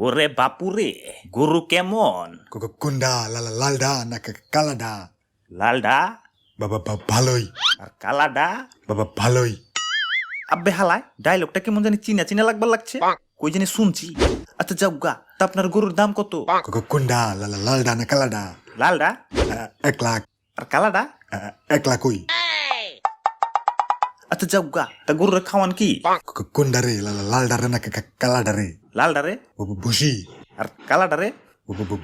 ওরে বাপুরে, গরু কেমন? কোনডা লালডা না কালাডা? লালডা বাবা ভালোই, আর কালাডা? বাবা ভালোই। আব্বে হালায় ডায়লগটা কেমন জানি চিনা চিনা লাগবার লাগছে, কই জানি শুনছি। আচ্ছা যাও গা, তা আপনার গরুর দাম কত? কোনডা লালডা না কালাডা? লালডা 1 লাখ। আর কালাডা? 1 লাখ ওই। আচ্ছা যাও গা, তা গরুর খাওয়ান কি? কোনডা রে লালডা রে না কালাডা রে? লালডা রে ভুসি। আর কালাডা রে?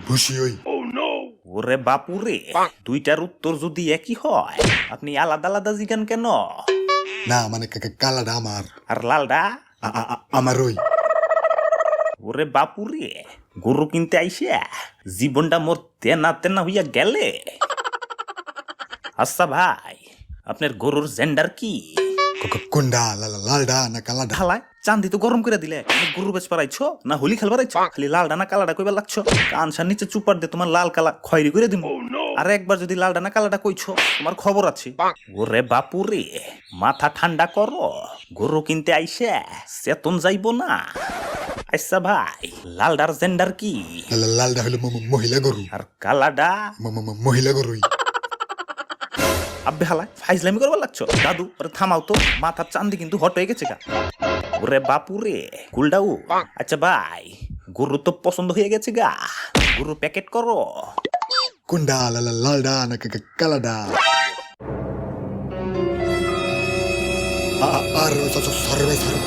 ভুসি ওই। ওরে বাপুরে, দুইটার উত্তর যদি একই হয় আপনি আলাদা আলাদা জিগান কেন? না মানে কালাডা আমার, আর লালডা? আমার ওই। ওরে বাপুরে, গরু কিনতে আইসে জীবনটা মোর তেনা তেনা হইয়া গেলে। আচ্ছা ভাই, আপনার গরুর জেন্ডার কি? কোনডা লালডা না কালাডা? হালায় চান্দি তো গরম করে দিলে, গরু বেচ পারাইছো না হোলি খেলবার আইছো? খালি লালডা না কালাডা কইবার লাগছো? কানসার নিচে চুপার দিয়ে তোমার লাল কালা খয়েরি করে দিব। আর একবার যদি লালডা না কালাডা কইছো তোমার খবর আছে। ওরে বাপুরে, মাথা ঠান্ডা করো, গরু কিনতে আইসে চেতন যাইব না। আচ্ছা ভাই, লালডার জেন্ডার কি? লালডা হলো মহিলা গরু, আর কালাডা? মহিলা গরুই। আব্বে হালায় ফাইজলামি করবার লাগছো? দাদু আরে থামাও তো, মাথার চান্দি কিন্তু হট হয়ে গেছে গা। ওরে বাপুরে, কুলডাউ। আচ্ছা ভাই, গরু তো পছন্দ হয়ে গেছে গা, গরু প্যাকেট করো। কোনডা লালডা না কালাডা? আর সরি ভাই, সরি।